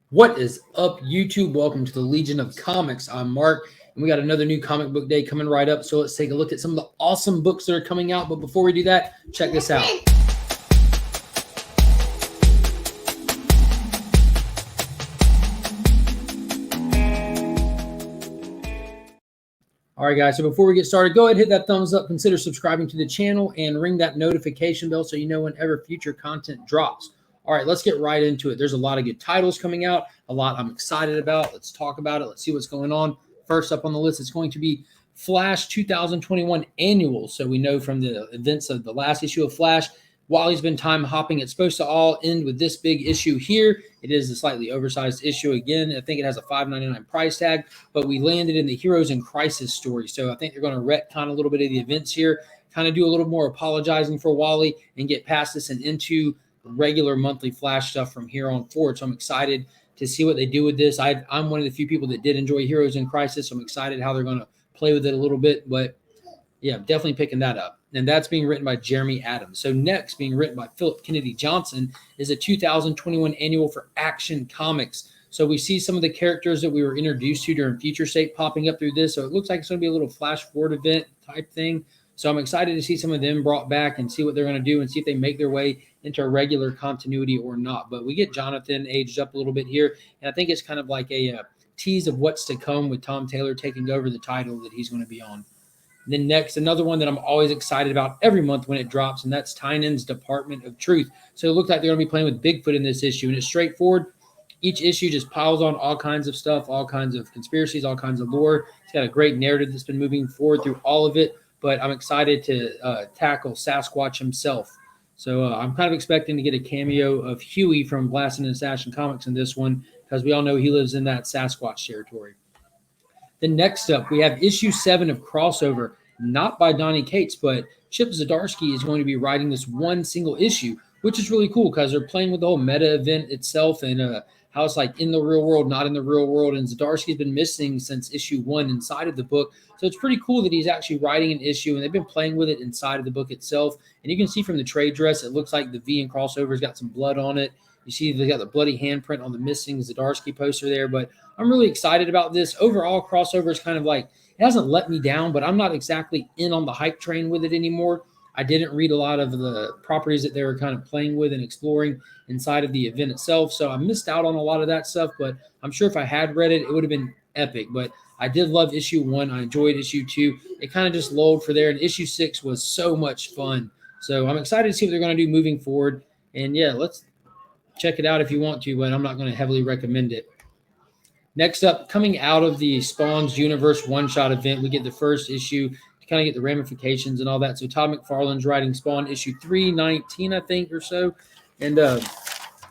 What is up, YouTube? Welcome to the Legion of Comics. I'm Mark, and we got another new comic book day coming right up. So let's take a look at some of the awesome books that are coming out. But before we do that, check this out. All right, guys, so before we get started, go ahead and hit that thumbs up, consider subscribing to the channel, and ring that notification bell so you know whenever future content drops. All right, let's get right into it. There's a lot of good titles coming out, a lot I'm excited about. Let's talk about it. Let's see what's going on. First up on the list, it's going to be Flash 2021 Annual. So we know from the events of the last issue of Flash, Wally's been time hopping. It's supposed to all end with this big issue here. It is a slightly oversized issue again. I think it has a $5.99 price tag, but we landed in the Heroes in Crisis story. So I think they're going to retcon a little bit of the events here, kind of do a little more apologizing for Wally and get past this and into regular monthly Flash stuff from here on forward. So I'm excited to see what they do with this. I'm one of the few people that did enjoy Heroes in Crisis. So I'm excited how they're going to play with it a little bit, but yeah, definitely picking that up. And that's being written by Jeremy Adams. So next, being written by Philip Kennedy Johnson, is a 2021 annual for Action Comics. So we see some of the characters that we were introduced to during Future State popping up through this. So it looks like it's going to be a little flash forward event type thing. So I'm excited to see some of them brought back and see what they're going to do and see if they make their way into a regular continuity or not. But we get Jonathan aged up a little bit here. And I think it's kind of like a tease of what's to come with Tom Taylor taking over the title that he's going to be on. And then next, another one that I'm always excited about every month when it drops, and that's Tynan's Department of Truth. So it looks like they're going to be playing with Bigfoot in this issue, and it's straightforward. Each issue just piles on all kinds of stuff, all kinds of conspiracies, all kinds of lore. It's got a great narrative that's been moving forward through all of it, but I'm excited to tackle Sasquatch himself. So I'm kind of expecting to get a cameo of Huey from Blasting and Assassin Comics in this one, because we all know he lives in that Sasquatch territory. Then next up, we have issue 7 of Crossover, not by Donny Cates, but Chip Zdarsky is going to be writing this one single issue, which is really cool because they're playing with the whole meta event itself and how it's like in the real world, not in the real world. And Zdarsky's been missing since issue 1 inside of the book. So it's pretty cool that he's actually writing an issue, and they've been playing with it inside of the book itself. And you can see from the trade dress, it looks like the V in Crossover's got some blood on it. You see they got the bloody handprint on the missing Zdarsky poster there, but I'm really excited about this. Overall, Crossover is kind of like, it hasn't let me down, but I'm not exactly in on the hype train with it anymore. I didn't read a lot of the properties that they were kind of playing with and exploring inside of the event itself, so I missed out on a lot of that stuff, but I'm sure if I had read it, it would have been epic. But I did love issue 1. I enjoyed issue 2. It kind of just lulled for there, and issue 6 was so much fun. So I'm excited to see what they're going to do moving forward. And yeah, let's check it out if you want to, but I'm not going to heavily recommend it. Next up, coming out of the Spawn's Universe one-shot event, we get the first issue to kind of get the ramifications and all that. So Todd McFarlane's writing Spawn issue 319, I think, or so. And,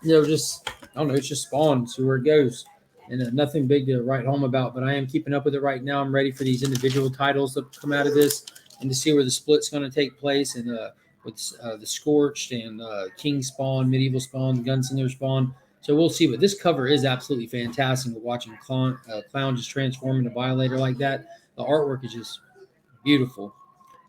just, I don't know, it's just Spawn, see where it goes. And nothing big to write home about, but I am keeping up with it right now. I'm ready for these individual titles that come out of this and to see where the split's going to take place. And with the Scorched and King Spawn, Medieval Spawn, Gunslinger Spawn. So we'll see. But this cover is absolutely fantastic. Watching Clown just transform into Violator like that. The artwork is just beautiful.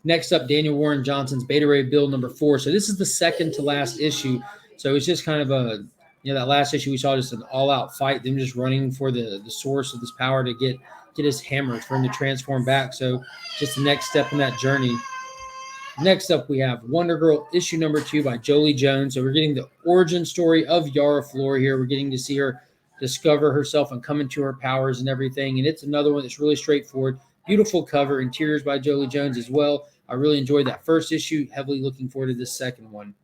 Next up, Daniel Warren Johnson's Beta Ray Build number 4. So this is the second to last issue. So it's just kind of that last issue we saw just an all-out fight, them just running for the source of this power to get his hammer for him to transform back. So just the next step in that journey. Next up, we have Wonder Girl issue number 2 by Jolie Jones. So we're getting the origin story of Yara Flor here. We're getting to see her discover herself and come into her powers and everything. And it's another one that's really straightforward. Beautiful cover, interiors by Jolie Jones as well. I really enjoyed that first issue. Heavily looking forward to this second one.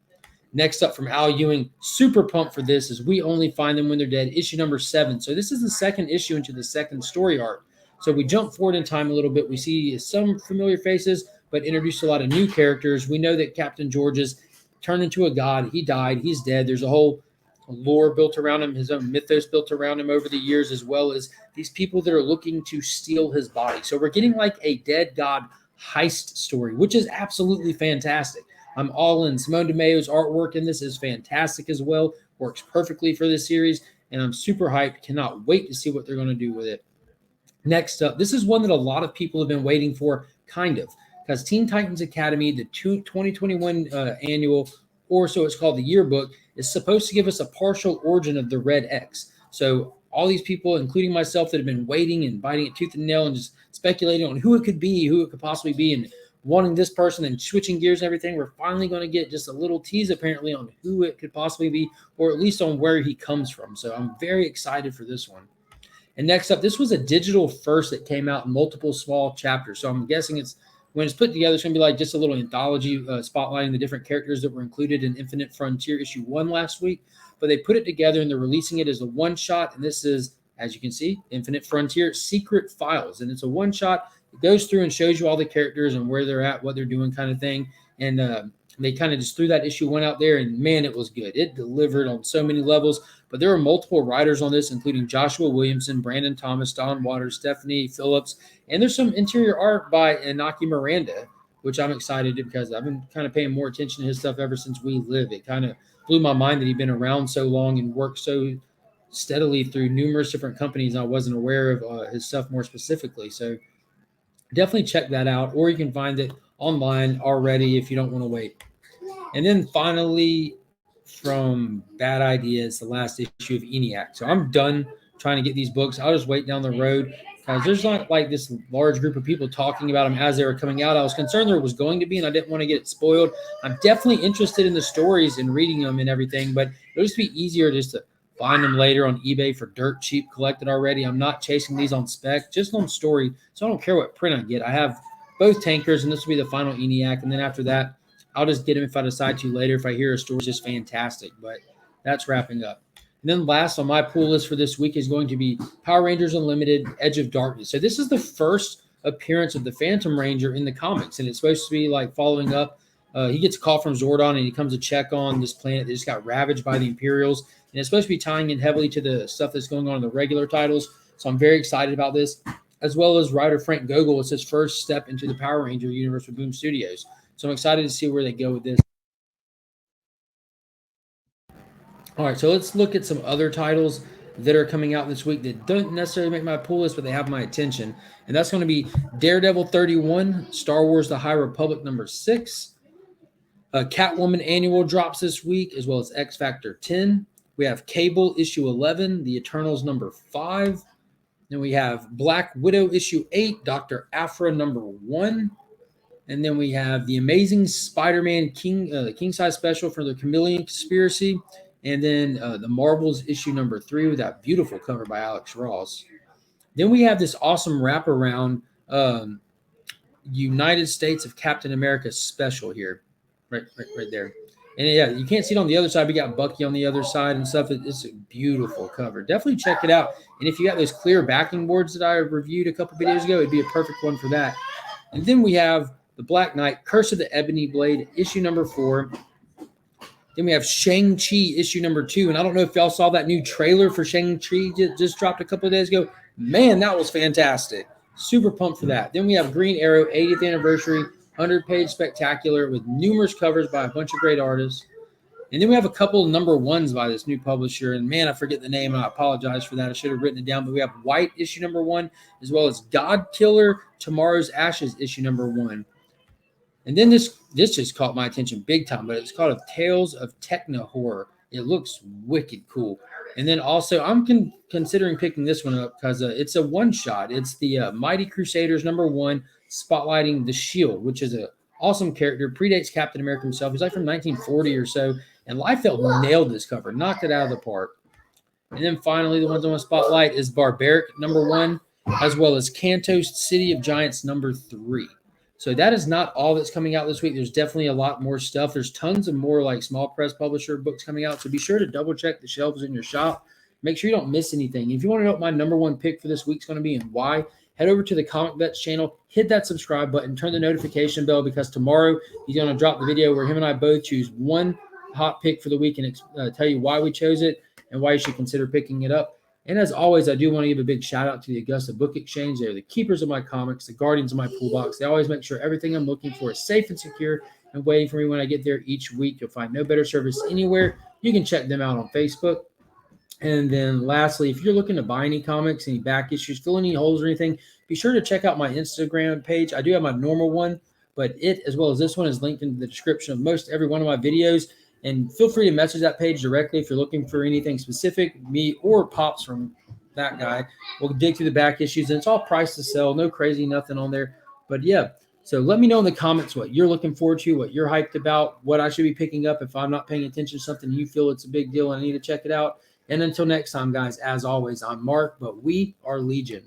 Next up from Al Ewing, super pumped for this, is We Only Find Them When They're Dead, issue number 7. So this is the second issue into the second story arc. So we jump forward in time a little bit. We see some familiar faces, but introduced a lot of new characters. We know that Captain George is turned into a god. He died. He's dead. There's a whole lore built around him, his own mythos built around him over the years, as well as these people that are looking to steal his body. So we're getting like a dead god heist story, which is absolutely fantastic. I'm all in. Simone DeMayo's artwork in this is fantastic as well. Works perfectly for this series, and I'm super hyped. Cannot wait to see what they're going to do with it. Next up, this is one that a lot of people have been waiting for, kind of, because Teen Titans Academy, the 2021 annual, or so it's called the yearbook, is supposed to give us a partial origin of the Red X. So all these people, including myself, that have been waiting and biting it tooth and nail and just speculating on who it could be, who it could possibly be, and wanting this person and switching gears and everything, we're finally going to get just a little tease apparently on who it could possibly be, or at least on where he comes from. So I'm very excited for this one. And next up, this was a digital first that came out in multiple small chapters. So I'm guessing when it's put together, it's going to be like just a little anthology spotlighting the different characters that were included in Infinite Frontier issue 1 last week. But they put it together and they're releasing it as a one-shot. And this is, as you can see, Infinite Frontier Secret Files. And it's a one-shot. It goes through and shows you all the characters and where they're at, what they're doing kind of thing. And they kind of just threw that issue 1 out there, and man, it was good. It delivered on so many levels. But there were multiple writers on this, including Joshua Williamson, Brandon Thomas, Don Waters, Stephanie Phillips, and there's some interior art by Inaki Miranda, which I'm excited because I've been kind of paying more attention to his stuff ever since We Live. It kind of blew my mind that he'd been around so long and worked so steadily through numerous different companies. I wasn't aware of his stuff more specifically. So definitely check that out, or you can find it online already if you don't want to wait. And then finally, from Bad Ideas, the last issue of ENIAC. So I'm done trying to get these books. I'll just wait down the road because there's not like this large group of people talking about them as they were coming out. I was concerned there was going to be, and I didn't want to get it spoiled. I'm definitely interested in the stories and reading them and everything, but it'll just be easier just to find them later on eBay for dirt cheap collected already. I'm not chasing these on spec, just on story. So I don't care what print I get. I have both tankers, and this will be the final ENIAC. And then after that, I'll just get them if I decide to later if I hear a story is just fantastic. But that's wrapping up. And then last on my pull list for this week is going to be Power Rangers Unlimited Edge of Darkness. So this is the first appearance of the Phantom Ranger in the comics, and it's supposed to be like following up. He gets a call from Zordon, and he comes to check on this planet that just got ravaged by the Imperials. And it's supposed to be tying in heavily to the stuff that's going on in the regular titles. So I'm very excited about this, as well as writer Frank Gogol. It's his first step into the Power Ranger universe with Boom Studios. So I'm excited to see where they go with this. All right, so let's look at some other titles that are coming out this week that don't necessarily make my pull list, but they have my attention. And that's going to be Daredevil 31, Star Wars The High Republic number 6, Catwoman Annual drops this week, as well as X Factor 10. We have Cable issue 11, The Eternals number 5. Then we have Black Widow issue 8, Dr. Aphra number 1. And then we have The Amazing Spider-Man King-size special for the Chameleon Conspiracy. And then the Marvels issue number 3 with that beautiful cover by Alex Ross. Then we have this awesome wraparound United States of Captain America special here. Right there. And yeah, you can't see it on the other side. We got Bucky on the other side and stuff. It's a beautiful cover. Definitely check it out. And if you got those clear backing boards that I reviewed a couple videos ago, it'd be a perfect one for that. And then we have the Black Knight, Curse of the Ebony Blade, issue number 4. Then we have Shang-Chi, issue number 2. And I don't know if y'all saw that new trailer for Shang-Chi just dropped a couple of days ago. Man, that was fantastic. Super pumped for that. Then we have Green Arrow, 80th anniversary, 100-page spectacular with numerous covers by a bunch of great artists. And then we have a couple of number 1s by this new publisher. And man, I forget the name, and I apologize for that. I should have written it down. But we have White, issue number 1, as well as God Killer, Tomorrow's Ashes, issue number 1. And then this just caught my attention big time, but it's called Tales of Techno Horror. It looks wicked cool. And then also, I'm considering picking this one up because it's a one-shot. It's the Mighty Crusaders number 1, spotlighting the Shield, which is an awesome character. Predates Captain America himself. He's like from 1940 or so. And Liefeld nailed this cover, knocked it out of the park. And then finally, the ones I want to spotlight is Barbaric number 1, as well as Kantos City of Giants number 3. So that is not all that's coming out this week. There's definitely a lot more stuff. There's tons of more like small press publisher books coming out. So be sure to double check the shelves in your shop. Make sure you don't miss anything. If you want to know what my number 1 pick for this week's going to be and why, head over to the Comic Vets channel, hit that subscribe button, turn the notification bell, because tomorrow he's going to drop the video where him and I both choose one hot pick for the week and tell you why we chose it and why you should consider picking it up. And as always, I do want to give a big shout out to the Augusta Book Exchange. They're the keepers of my comics, the guardians of my pool box. They always make sure everything I'm looking for is safe and secure and waiting for me when I get there each week. You'll find no better service anywhere. You can check them out on Facebook. And then lastly, if you're looking to buy any comics, any back issues, fill any holes or anything, be sure to check out my Instagram page. I do have my normal one, but it, as well as this one, is linked in the description of most every one of my videos. And feel free to message that page directly if you're looking for anything specific. Me or Pops from that guy will dig through the back issues, and it's all price to sell. No crazy nothing on there. But yeah, so let me know in the comments what you're looking forward to, what you're hyped about, what I should be picking up if I'm not paying attention to something you feel it's a big deal and I need to check it out. And until next time, guys, as always, I'm Mark, but we are Legion.